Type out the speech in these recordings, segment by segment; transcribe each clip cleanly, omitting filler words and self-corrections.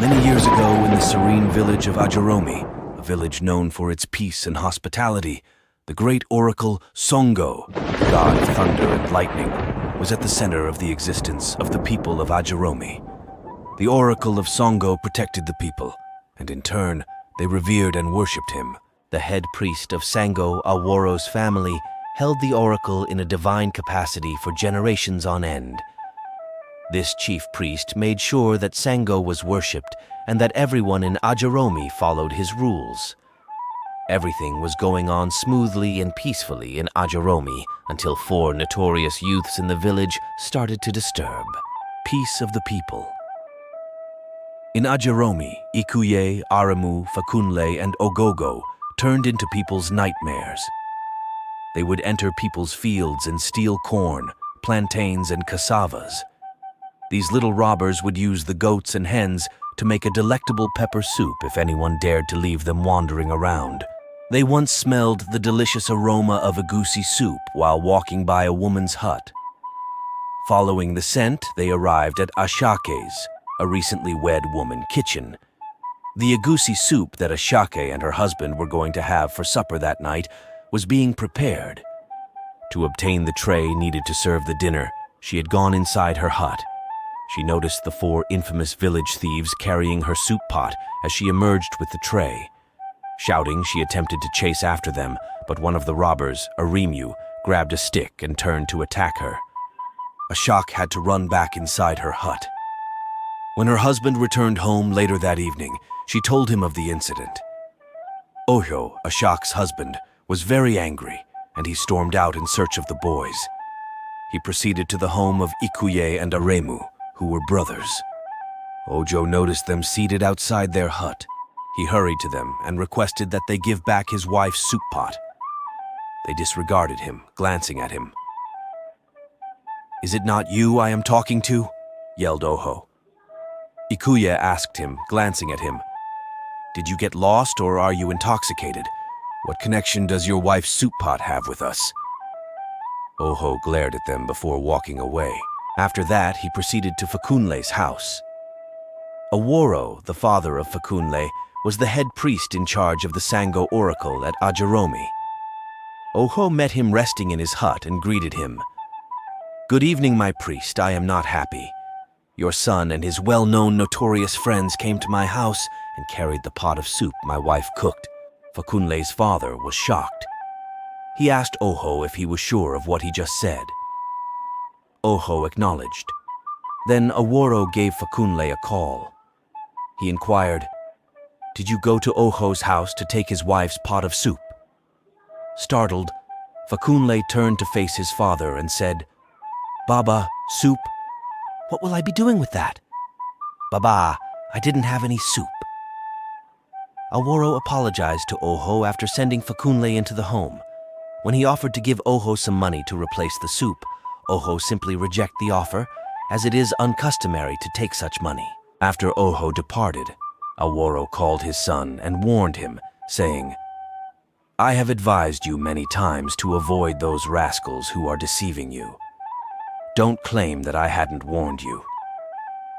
Many years ago, in the serene village of Ajeromi, a village known for its peace and hospitality, the great Oracle Sango, the god of thunder and lightning, was at the center of the existence of the people of Ajeromi. The Oracle of Sango protected the people, and in turn, they revered and worshipped him. The head priest of Sango, Aworo's family, held the oracle in a divine capacity for generations on end. This chief priest made sure that Sango was worshipped and that everyone in Ajeromi followed his rules. Everything was going on smoothly and peacefully in Ajeromi until 4 notorious youths in the village started to disturb peace of the people. In Ajeromi, Ikuye, Aremu, Fakunle and Ogogo turned into people's nightmares. They would enter people's fields and steal corn, plantains and cassavas. These little robbers would use the goats and hens to make a delectable pepper soup if anyone dared to leave them wandering around. They once smelled the delicious aroma of egusi soup while walking by a woman's hut. Following the scent, they arrived at Ashake's, a recently wed woman kitchen. The egusi soup that Ashake and her husband were going to have for supper that night was being prepared. To obtain the tray needed to serve the dinner, she had gone inside her hut. She noticed the 4 infamous village thieves carrying her soup pot as she emerged with the tray. Shouting, she attempted to chase after them, but one of the robbers, Aremu, grabbed a stick and turned to attack her. Ashake had to run back inside her hut. When her husband returned home later that evening, she told him of the incident. Oho, Ashake's husband, was very angry, and he stormed out in search of the boys. He proceeded to the home of Ikuye and Aremu, who were brothers. Ojo noticed them seated outside their hut. He hurried to them and requested that they give back his wife's soup pot. They disregarded him, glancing at him. "Is it not you I am talking to?" yelled Oho. Ikuye asked him, glancing at him. "Did you get lost or are you intoxicated? What connection does your wife's soup pot have with us?" Oho glared at them before walking away. After that, he proceeded to Fakunle's house. Aworo, the father of Fakunle, was the head priest in charge of the Sango Oracle at Ajeromi. Oho met him resting in his hut and greeted him. "Good evening, my priest. I am not happy. Your son and his well-known notorious friends came to my house and carried the pot of soup my wife cooked." Fakunle's father was shocked. He asked Oho if he was sure of what he just said. Oho acknowledged. Then Aworo gave Fakunle a call. He inquired, "Did you go to Oho's house to take his wife's pot of soup?" Startled, Fakunle turned to face his father and said, "Baba, soup? What will I be doing with that?" "Baba, I didn't have any soup." Aworo apologized to Oho after sending Fakunle into the home. When he offered to give Oho some money to replace the soup, Oho simply rejected the offer, as it is uncustomary to take such money. After Oho departed, Aworo called his son and warned him, saying, "I have advised you many times to avoid those rascals who are deceiving you. Don't claim that I hadn't warned you.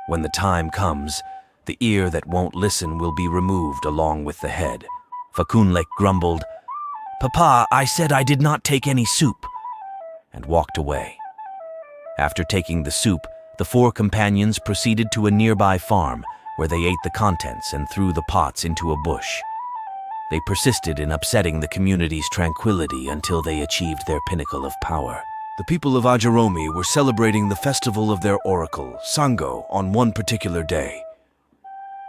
When the time comes, the ear that won't listen will be removed along with the head." Fakunle grumbled, "Papa, I said I did not take any soup," and walked away. After taking the soup, the 4 companions proceeded to a nearby farm where they ate the contents and threw the pots into a bush. They persisted in upsetting the community's tranquility until they achieved their pinnacle of power. The people of Ajeromi were celebrating the festival of their oracle, Sango, on one particular day.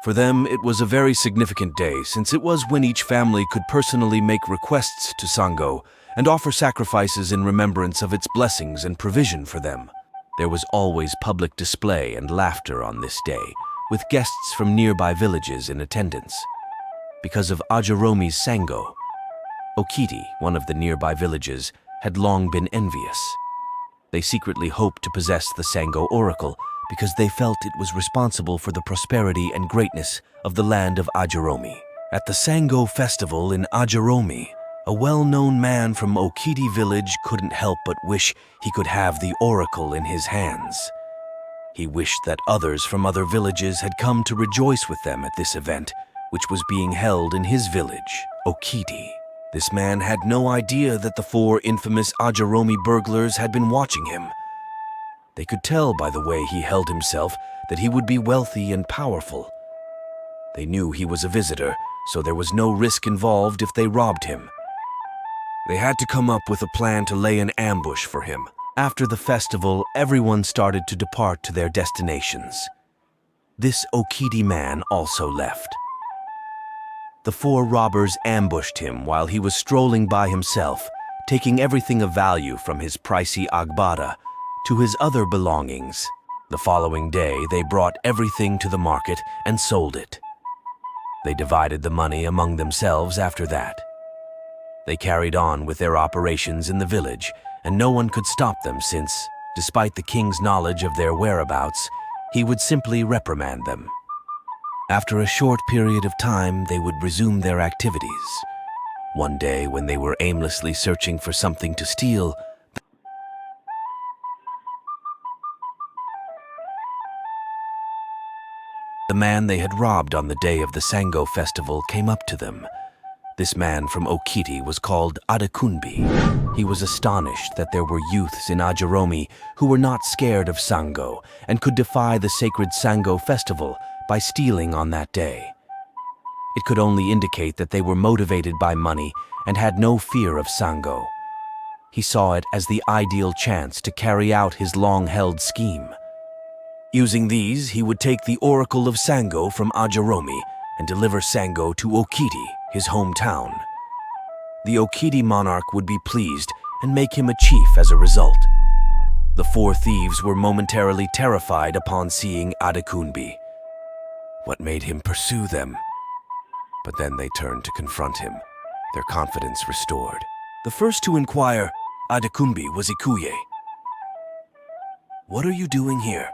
For them, it was a very significant day since it was when each family could personally make requests to Sango and offer sacrifices in remembrance of its blessings and provision for them. There was always public display and laughter on this day, with guests from nearby villages in attendance. Because of Ajeromi's Sango, Okiti, one of the nearby villages, had long been envious. They secretly hoped to possess the Sango Oracle because they felt it was responsible for the prosperity and greatness of the land of Ajeromi. At the Sango festival in Ajeromi, A well-known man from Okiti village couldn't help but wish he could have the oracle in his hands. He wished that others from other villages had come to rejoice with them at this event, which was being held in his village, Okiti. This man had no idea that the 4 infamous Ajeromi burglars had been watching him. They could tell by the way he held himself that he would be wealthy and powerful. They knew he was a visitor, so there was no risk involved if they robbed him. They had to come up with a plan to lay an ambush for him. After the festival, everyone started to depart to their destinations. This Okiti man also left. The 4 robbers ambushed him while he was strolling by himself, taking everything of value from his pricey agbada to his other belongings. The following day, they brought everything to the market and sold it. They divided the money among themselves after that. They carried on with their operations in the village, and no one could stop them since, despite the king's knowledge of their whereabouts, he would simply reprimand them. After a short period of time, they would resume their activities. One day, when they were aimlessly searching for something to steal, the man they had robbed on the day of the Sango festival came up to them. This man from Okiti was called Adekunbi. He was astonished that there were youths in Ajeromi who were not scared of Sango and could defy the sacred Sango festival by stealing on that day. It could only indicate that they were motivated by money and had no fear of Sango. He saw it as the ideal chance to carry out his long-held scheme. Using these, he would take the Oracle of Sango from Ajeromi and deliver Sango to Okiti, his hometown. The Okiti monarch would be pleased and make him a chief as a result. The 4 thieves were momentarily terrified upon seeing Adekunbi. What made him pursue them? But then they turned to confront him, their confidence restored. The first to inquire Adekunbi was Ikuye. "What are you doing here?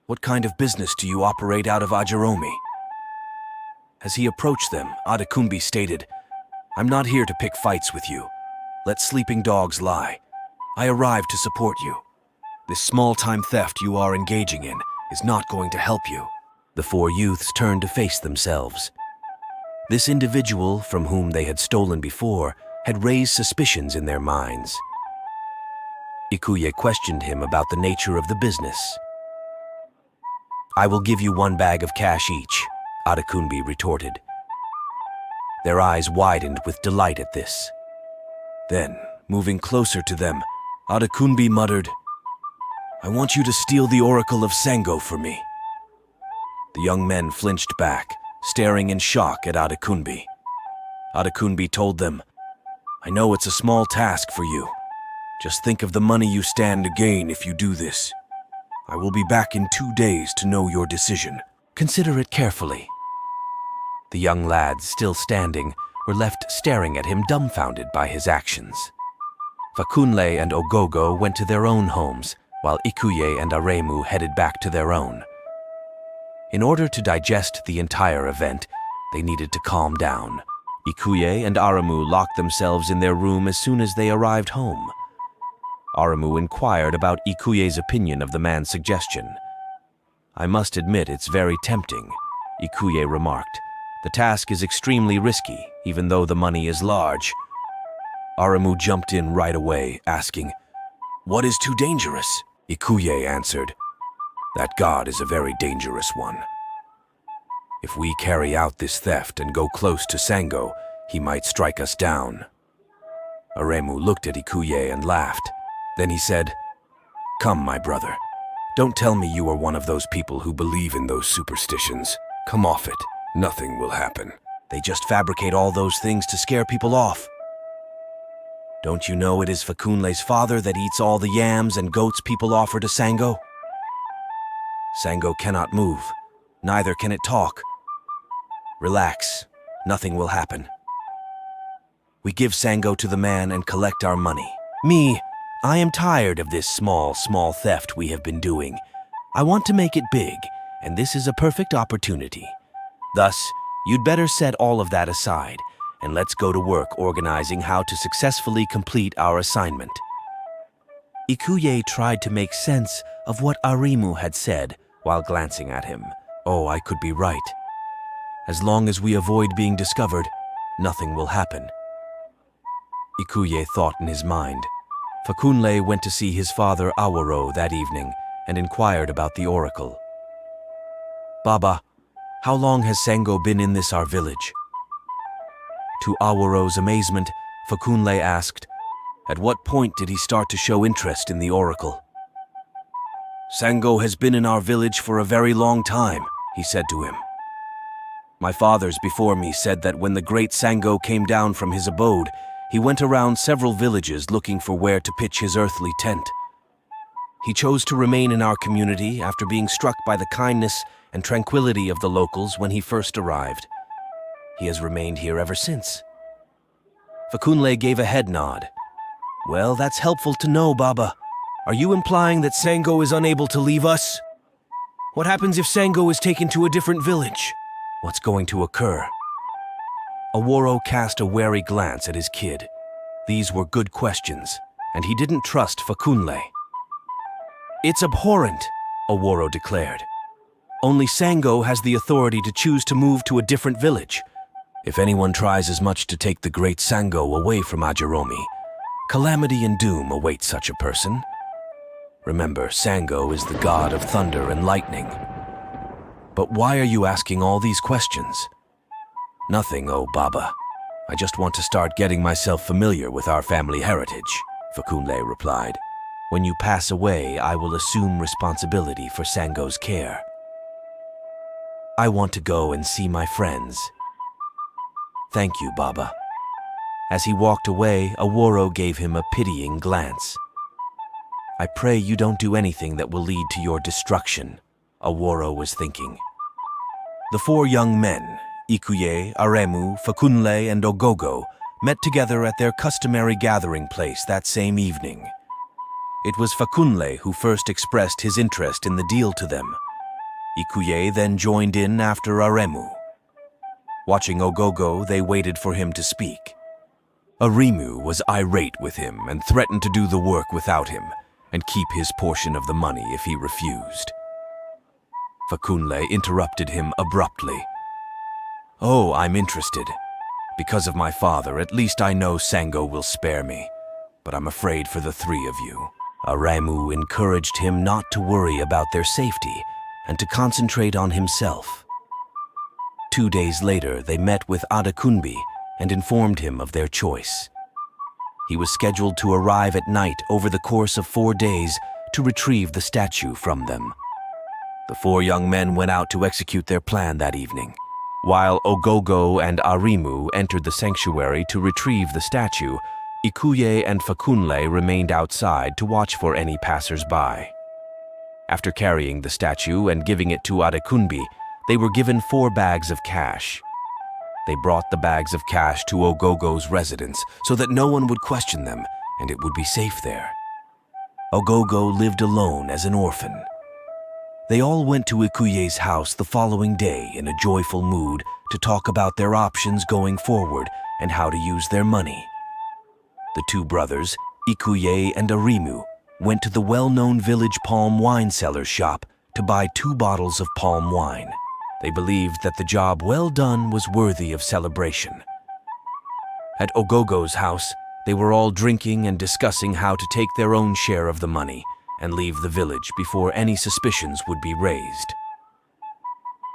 What kind of business do you operate out of Ajeromi?" As he approached them, Adekunbi stated, "I'm not here to pick fights with you. Let sleeping dogs lie. I arrived to support you. This small-time theft you are engaging in is not going to help you." The 4 youths turned to face themselves. This individual, from whom they had stolen before, had raised suspicions in their minds. Ikuye questioned him about the nature of the business. "I will give you 1 bag of cash each," Adekunbi retorted. Their eyes widened with delight at this. Then, moving closer to them, Adekunbi muttered, "I want you to steal the Oracle of Sango for me." The young men flinched back, staring in shock at Adekunbi. Adekunbi told them, "I know it's a small task for you. Just think of the money you stand to gain if you do this. I will be back in 2 days to know your decision. Consider it carefully." The young lads, still standing, were left staring at him dumbfounded by his actions. Fakunle and Ogogo went to their own homes, while Ikuye and Aremu headed back to their own. In order to digest the entire event, they needed to calm down. Ikuye and Aremu locked themselves in their room as soon as they arrived home. Aremu inquired about Ikuye's opinion of the man's suggestion. "I must admit it's very tempting," Ikuye remarked. "The task is extremely risky, even though the money is large." Aremu jumped in right away, asking, "What is too dangerous?" Ikuye answered, "That god is a very dangerous one. If we carry out this theft and go close to Sango, he might strike us down." Aremu looked at Ikuye and laughed. Then he said, "Come, my brother. Don't tell me you are one of those people who believe in those superstitions. Come off it. Nothing will happen. They just fabricate all those things to scare people off. Don't you know it is Fakunle's father that eats all the yams and goats people offer to Sango? Sango cannot move. Neither can it talk. Relax. Nothing will happen. We give Sango to the man and collect our money. I am tired of this small theft we have been doing. I want to make it big, and this is a perfect opportunity. Thus, you'd better set all of that aside and let's go to work organizing how to successfully complete our assignment." Ikuye tried to make sense of what Aremu had said while glancing at him. "Oh, I could be right. As long as we avoid being discovered, nothing will happen." Ikuye thought in his mind. Fakunle went to see his father Aworo that evening and inquired about the oracle. "Baba, how long has Sango been in this our village?" To Aworo's amazement, Fakunle asked, "At what point did he start to show interest in the oracle?" "Sango has been in our village for a very long time," he said to him. "My fathers before me said that when the great Sango came down from his abode, he went around several villages looking for where to pitch his earthly tent. He chose to remain in our community after being struck by the kindness and tranquility of the locals when he first arrived. He has remained here ever since." Fakunle gave a head nod. "Well, that's helpful to know, Baba. Are you implying that Sango is unable to leave us? What happens if Sango is taken to a different village? What's going to occur?" Aworo cast a wary glance at his kid. These were good questions, and he didn't trust Fakunle. "It's abhorrent," Aworo declared. "Only Sango has the authority to choose to move to a different village. If anyone tries as much to take the great Sango away from Ajeromi, calamity and doom await such a person. Remember, Sango is the god of thunder and lightning." "But why are you asking all these questions?" "Nothing, oh Baba. I just want to start getting myself familiar with our family heritage," Fakunle replied. "When you pass away, I will assume responsibility for Sango's care. I want to go and see my friends." "Thank you, Baba." As he walked away, Aworo gave him a pitying glance. "I pray you don't do anything that will lead to your destruction," Aworo was thinking. The four young men, Ikuye, Aremu, Fakunle, and Ogogo, met together at their customary gathering place that same evening. It was Fakunle who first expressed his interest in the deal to them. Ikuye then joined in after Aremu. Watching Ogogo, they waited for him to speak. Aremu was irate with him and threatened to do the work without him and keep his portion of the money if he refused. Fakunle interrupted him abruptly. "Oh, I'm interested. Because of my father, at least I know Sango will spare me. But I'm afraid for the three of you." Aremu encouraged him not to worry about their safety and to concentrate on himself. 2 days later, they met with Adekunbi and informed him of their choice. He was scheduled to arrive at night over the course of 4 days to retrieve the statue from them. The four young men went out to execute their plan that evening. While Ogogo and Aremu entered the sanctuary to retrieve the statue, Ikuye and Fakunle remained outside to watch for any passers-by. After carrying the statue and giving it to Adekunbi, they were given 4 bags of cash. They brought the bags of cash to Ogogo's residence so that no one would question them and it would be safe there. Ogogo lived alone as an orphan. They all went to Ikuye's house the following day in a joyful mood to talk about their options going forward and how to use their money. The 2 brothers, Ikuye and Aremu, went to the well-known village palm wine seller's shop to buy 2 bottles of palm wine. They believed that the job well done was worthy of celebration. At Ogogo's house, they were all drinking and discussing how to take their own share of the money and leave the village before any suspicions would be raised.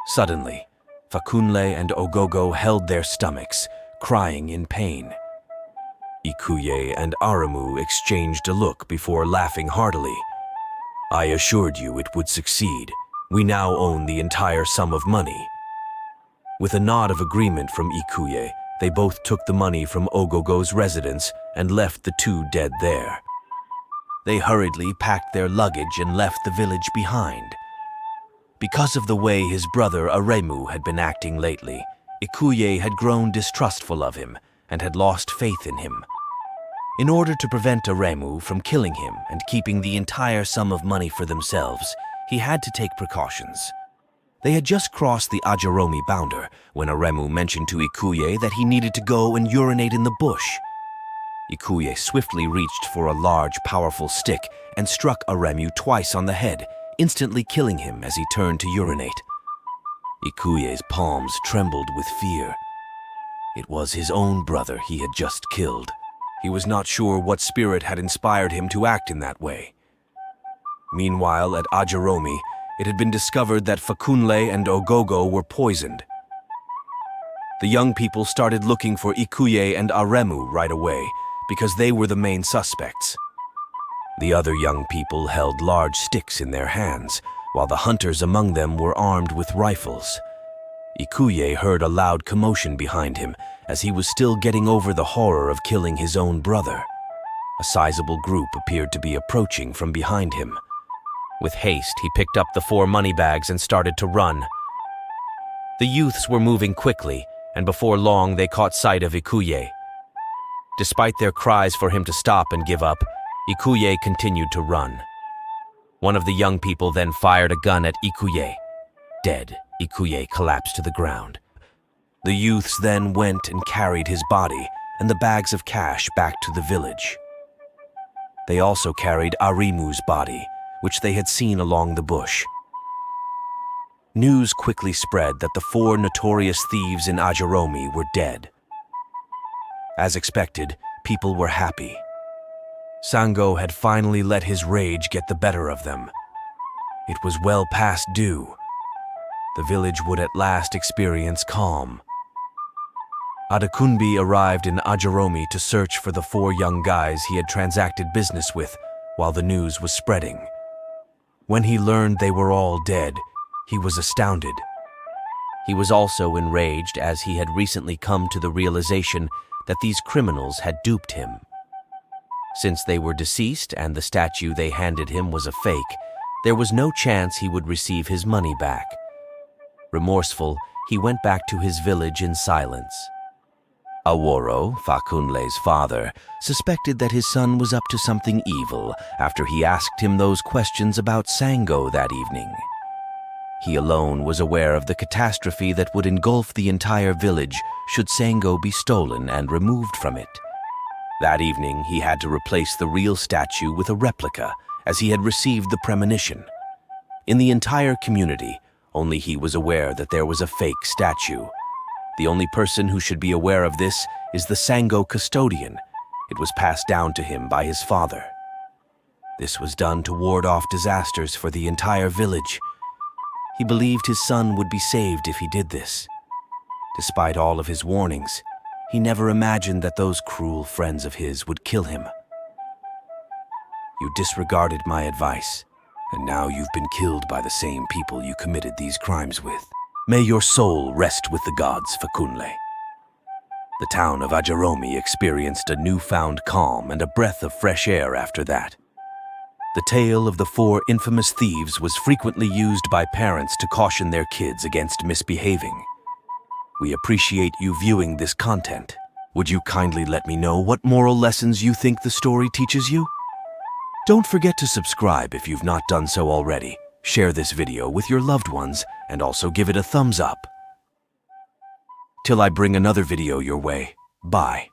Suddenly, Fakunle and Ogogo held their stomachs, crying in pain. Ikuye and Aremu exchanged a look before laughing heartily. "I assured you it would succeed. We now own the entire sum of money." With a nod of agreement from Ikuye, they both took the money from Ogogo's residence and left the 2 dead there. They hurriedly packed their luggage and left the village behind. Because of the way his brother Aremu had been acting lately, Ikuye had grown distrustful of him and had lost faith in him. In order to prevent Aremu from killing him and keeping the entire sum of money for themselves, he had to take precautions. They had just crossed the Ajeromi boundary when Aremu mentioned to Ikuye that he needed to go and urinate in the bush. Ikuye swiftly reached for a large, powerful stick and struck Aremu twice on the head, instantly killing him as he turned to urinate. Ikuye's palms trembled with fear. It was his own brother he had just killed. He was not sure what spirit had inspired him to act in that way. Meanwhile, at Ajeromi, it had been discovered that Fakunle and Ogogo were poisoned. The young people started looking for Ikuye and Aremu right away because they were the main suspects. The other young people held large sticks in their hands, while the hunters among them were armed with rifles. Ikuye heard a loud commotion behind him as he was still getting over the horror of killing his own brother. A sizable group appeared to be approaching from behind him. With haste, he picked up the 4 money bags and started to run. The youths were moving quickly, and before long they caught sight of Ikuye. Despite their cries for him to stop and give up, Ikuye continued to run. One of the young people then fired a gun at Ikuye. Dead, Ikuye collapsed to the ground. The youths then went and carried his body and the bags of cash back to the village. They also carried Aremu's body, which they had seen along the bush. News quickly spread that the 4 notorious thieves in Ajeromi were dead. As expected, people were happy. Sango had finally let his rage get the better of them. It was well past due. The village would at last experience calm. Adekunbi arrived in Ajeromi to search for the 4 young guys he had transacted business with while the news was spreading. When he learned they were all dead, he was astounded. He was also enraged as he had recently come to the realization that these criminals had duped him. Since they were deceased and the statue they handed him was a fake, there was no chance he would receive his money back. Remorseful, he went back to his village in silence. Aworo, Fakunle's father, suspected that his son was up to something evil after he asked him those questions about Sango that evening. He alone was aware of the catastrophe that would engulf the entire village should Sango be stolen and removed from it. That evening, he had to replace the real statue with a replica, as he had received the premonition. In the entire community, only he was aware that there was a fake statue. The only person who should be aware of this is the Sango custodian. It was passed down to him by his father. This was done to ward off disasters for the entire village. He believed his son would be saved if he did this. Despite all of his warnings, he never imagined that those cruel friends of his would kill him. You disregarded my advice, and now you've been killed by the same people you committed these crimes with. May your soul rest with the gods, Fakunle. The town of Ajeromi experienced a newfound calm and a breath of fresh air after that. The tale of the 4 infamous thieves was frequently used by parents to caution their kids against misbehaving. We appreciate you viewing this content. Would you kindly let me know what moral lessons you think the story teaches you? Don't forget to subscribe if you've not done so already. Share this video with your loved ones and also give it a thumbs up. Till I bring another video your way, bye.